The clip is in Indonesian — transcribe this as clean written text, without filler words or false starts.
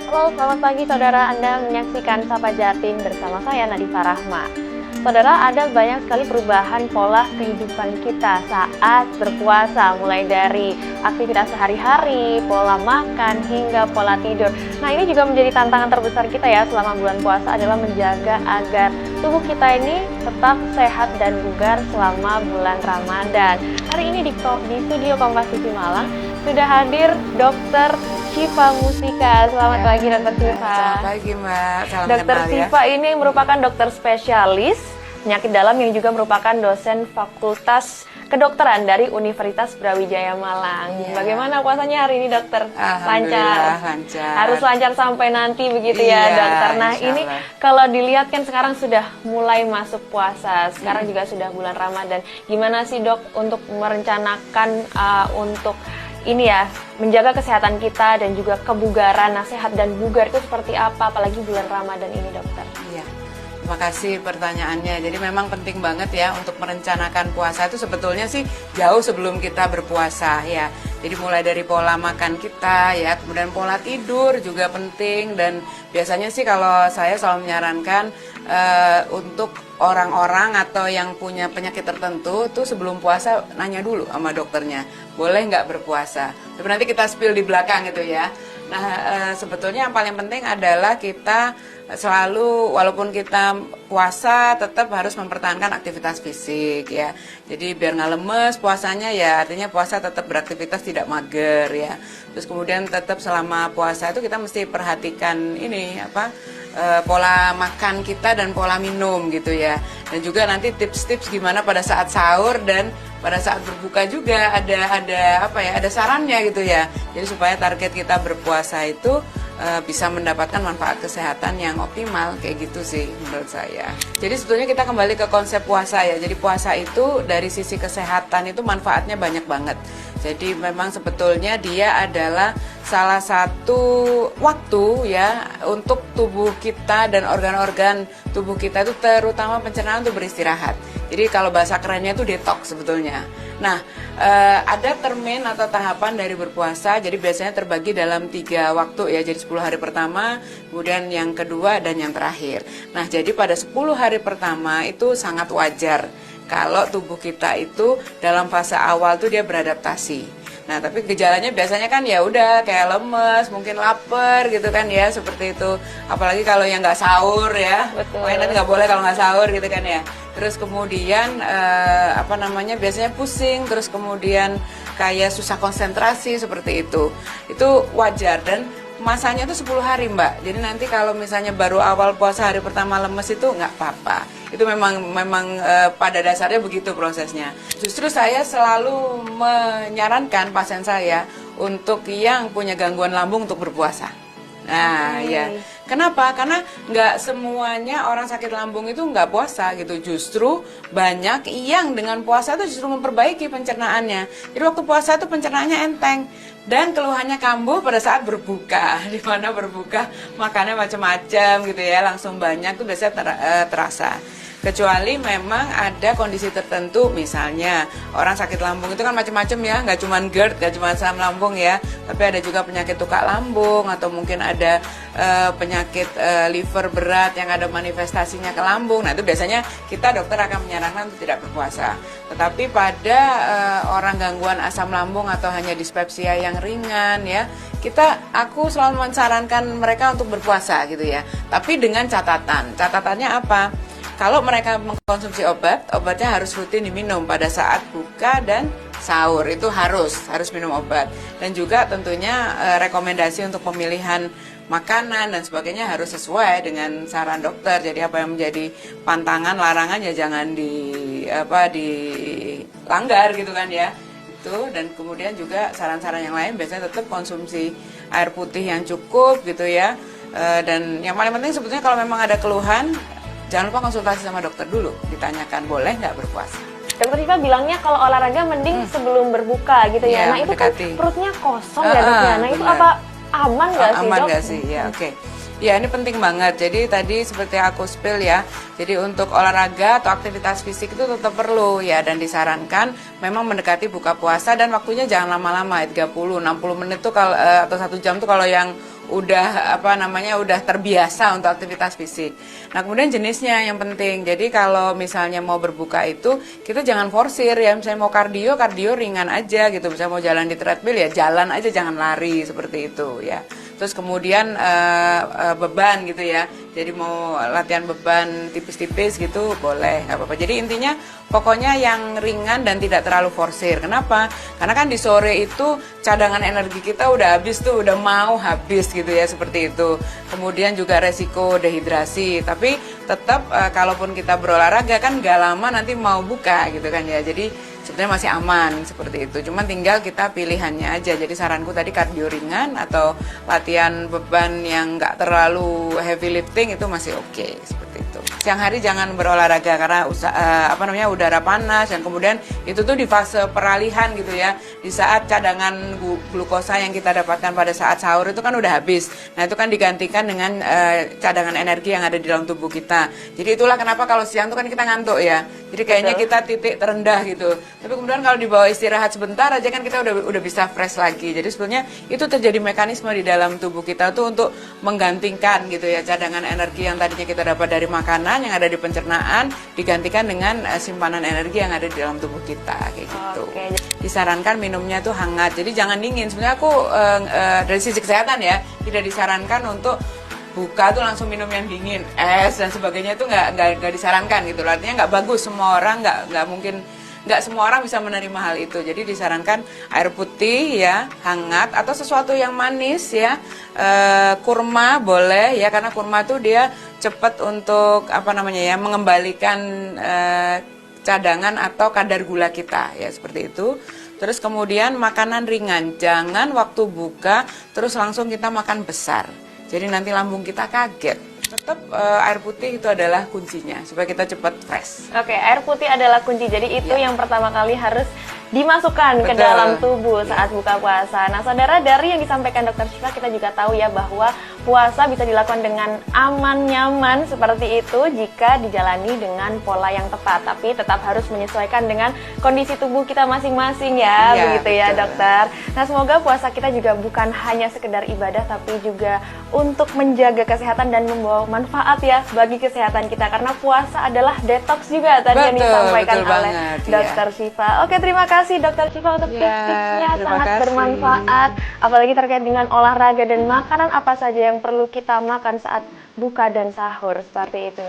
Halo, selamat pagi saudara. Anda menyaksikan Sapa Jatim bersama saya Nadifa Rahma. Saudara, ada banyak sekali perubahan pola kehidupan kita saat berpuasa, mulai dari aktivitas sehari-hari, pola makan, hingga pola tidur. Nah, ini juga menjadi tantangan terbesar kita ya selama bulan puasa adalah menjaga agar tubuh kita ini tetap sehat dan bugar selama bulan Ramadan. Hari ini di studio Kompas TV Malang sudah hadir Dokter Syifa Mustika. Selamat pagi Dokter Syifa. Selamat pagi Mbak. Salam Dokter kenal Syifa ini merupakan dokter spesialis penyakit dalam yang juga merupakan dosen Fakultas Kedokteran dari Universitas Brawijaya Malang. Bagaimana puasanya hari ini dokter? Alhamdulillah lancar. Harus lancar sampai nanti begitu ya dokter. Nah ini kalau dilihat kan sekarang sudah mulai masuk puasa. Sekarang juga sudah bulan Ramadan. Gimana sih dok untuk merencanakan untuk ini ya, menjaga kesehatan kita dan juga kebugaran, sehat dan bugar itu seperti apa, apalagi bulan Ramadan ini dokter? Iya, terima kasih pertanyaannya. Jadi memang penting banget ya untuk merencanakan puasa itu sebetulnya sih jauh sebelum kita berpuasa ya. Jadi mulai dari pola makan kita ya, kemudian pola tidur juga penting. Dan biasanya sih kalau saya selalu menyarankan untuk orang-orang atau yang punya penyakit tertentu tuh sebelum puasa nanya dulu sama dokternya, boleh nggak berpuasa. Tapi nanti kita spill di belakang gitu ya. Nah sebetulnya yang paling penting adalah kita selalu walaupun kita puasa tetap harus mempertahankan aktivitas fisik ya. Jadi biar nggak lemes puasanya ya, artinya puasa tetap beraktivitas tidak mager ya. Terus kemudian tetap selama puasa itu kita mesti perhatikan ini pola makan kita dan pola minum gitu ya. Dan juga nanti tips-tips gimana pada saat sahur dan pada saat berbuka juga ada sarannya gitu ya. Jadi supaya target kita berpuasa itu bisa mendapatkan manfaat kesehatan yang optimal kayak gitu sih menurut saya. Jadi sebetulnya kita kembali ke konsep puasa ya. Jadi puasa itu dari sisi kesehatan itu manfaatnya banyak banget. Jadi memang sebetulnya dia adalah salah satu waktu ya untuk tubuh kita dan organ-organ tubuh kita itu terutama pencernaan untuk beristirahat. Jadi kalau bahasa kerennya itu detox sebetulnya. Nah ada termin atau tahapan dari berpuasa. Jadi biasanya terbagi dalam 3 waktu ya. Jadi 10 hari pertama, kemudian yang kedua dan yang terakhir. Nah jadi pada 10 hari pertama itu sangat wajar kalau tubuh kita itu dalam fase awal tuh dia beradaptasi. Nah, tapi gejalanya biasanya kan ya udah kayak lemes, mungkin lapar gitu kan ya, seperti itu. Apalagi kalau yang nggak sahur ya. Betul. Nanti nggak boleh kalau nggak sahur gitu kan ya. Terus kemudian biasanya pusing, terus kemudian kayak susah konsentrasi seperti itu. Itu wajar dan masanya itu 10 hari Mbak. Jadi nanti kalau misalnya baru awal puasa hari pertama lemes itu nggak apa-apa. Itu memang pada dasarnya begitu prosesnya. Justru saya selalu menyarankan pasien saya untuk yang punya gangguan lambung untuk berpuasa. Nah ya, kenapa? Karena nggak semuanya orang sakit lambung itu nggak puasa gitu. Justru banyak yang dengan puasa itu justru memperbaiki pencernaannya. Jadi waktu puasa itu pencernaannya enteng. Dan keluhannya kambuh pada saat berbuka, di mana berbuka makannya macam-macam gitu ya, langsung banyak tuh biasanya terasa. Kecuali memang ada kondisi tertentu, misalnya orang sakit lambung itu kan macam-macam ya, nggak cuma GERD, nggak cuma asam lambung ya, tapi ada juga penyakit tukak lambung atau mungkin ada penyakit liver berat yang ada manifestasinya ke lambung. Nah itu biasanya kita dokter akan menyarankan untuk tidak berpuasa. Tetapi pada orang gangguan asam lambung atau hanya dispepsia yang ringan ya, aku selalu mensarankan mereka untuk berpuasa gitu ya. Tapi dengan catatan, catatannya apa? Kalau mereka mengkonsumsi obatnya harus rutin diminum pada saat buka dan sahur. Itu harus minum obat. Dan juga tentunya rekomendasi untuk pemilihan makanan dan sebagainya harus sesuai dengan saran dokter. Jadi apa yang menjadi pantangan, larangan ya jangan dilanggar gitu kan ya. Itu dan kemudian juga saran-saran yang lain biasanya tetap konsumsi air putih yang cukup gitu ya. Dan yang paling penting sebetulnya kalau memang ada keluhan, jangan lupa konsultasi sama dokter dulu, ditanyakan boleh nggak berpuasa. Dokter Syifa bilangnya kalau olahraga mending sebelum berbuka gitu ya. Nah itu kan perutnya kosong ya dok ya. Nah itu apa aman nggak sih dok? Aman nggak sih? Ya oke. Ya ini penting banget. Jadi tadi seperti aku spill ya. Jadi untuk olahraga atau aktivitas fisik itu tetap perlu ya dan disarankan memang mendekati buka puasa dan waktunya jangan lama-lama 30-60 menit tuh kalau atau 1 jam tuh kalau yang udah udah terbiasa untuk aktivitas fisik. Nah, kemudian jenisnya yang penting. Jadi kalau misalnya mau berbuka itu kita jangan forsir ya. Misalnya mau kardio ringan aja gitu. Misalnya mau jalan di treadmill ya jalan aja, jangan lari seperti itu ya. Terus kemudian beban gitu ya. Jadi mau latihan beban tipis-tipis gitu boleh, nggak apa-apa. Jadi intinya pokoknya yang ringan dan tidak terlalu forsir. Kenapa? Karena kan di sore itu cadangan energi kita udah habis tuh, udah mau habis gitu ya, seperti itu. Kemudian juga resiko dehidrasi. Tapi tetap kalaupun kita berolahraga kan nggak lama nanti mau buka gitu kan ya. Jadi sebenarnya masih aman seperti itu. Cuman tinggal kita pilihannya aja. Jadi saranku tadi kardio ringan atau latihan beban yang nggak terlalu heavy lifting itu masih oke, seperti itu. Siang hari jangan berolahraga karena udara panas, dan kemudian itu tuh di fase peralihan gitu ya. Di saat cadangan glukosa yang kita dapatkan pada saat sahur itu kan udah habis. Nah, itu kan digantikan dengan cadangan energi yang ada di dalam tubuh kita. Jadi itulah kenapa kalau siang tuh kan kita ngantuk ya. Jadi kayaknya kita titik terendah gitu. Tapi kemudian kalau dibawa istirahat sebentar aja kan kita udah bisa fresh lagi. Jadi sebenarnya itu terjadi mekanisme di dalam tubuh kita tuh untuk menggantikan gitu ya cadangan energi yang tadinya kita dapat dari makanan yang ada di pencernaan digantikan dengan simpanan energi yang ada di dalam tubuh kita kayak gitu. Disarankan minumnya tuh hangat. Jadi jangan dingin. Sebenarnya aku dari sisi kesehatan ya tidak disarankan untuk buka tuh langsung minum yang dingin, es dan sebagainya itu nggak disarankan gitu. Artinya nggak bagus, semua orang nggak semua orang bisa menerima hal itu. Jadi disarankan air putih ya, hangat atau sesuatu yang manis ya, kurma boleh ya, karena kurma tuh dia cepat untuk mengembalikan cadangan atau kadar gula kita ya, seperti itu. Terus kemudian makanan ringan, jangan waktu buka terus langsung kita makan besar. Jadi nanti lambung kita kaget. Tetap air putih itu adalah kuncinya supaya kita cepat fresh. Oke, air putih adalah kunci. Jadi itu yang pertama kali harus dimasukkan ke dalam tubuh saat buka puasa. Nah, saudara, dari yang disampaikan Dr. Syifa kita juga tahu ya bahwa puasa bisa dilakukan dengan aman, nyaman seperti itu jika dijalani dengan pola yang tepat. Tapi tetap harus menyesuaikan dengan kondisi tubuh kita masing-masing ya, begitu ya dokter. Nah, semoga puasa kita juga bukan hanya sekedar ibadah tapi juga untuk menjaga kesehatan dan membawa manfaat ya bagi kesehatan kita. Karena puasa adalah detox juga tadi yang disampaikan oleh Dr. Syifa. Oke, terima kasih Dr. Syifa untuk tips-tipsnya, sangat bermanfaat. Apalagi terkait dengan olahraga dan makanan apa saja yang perlu kita makan saat buka dan sahur, seperti itu.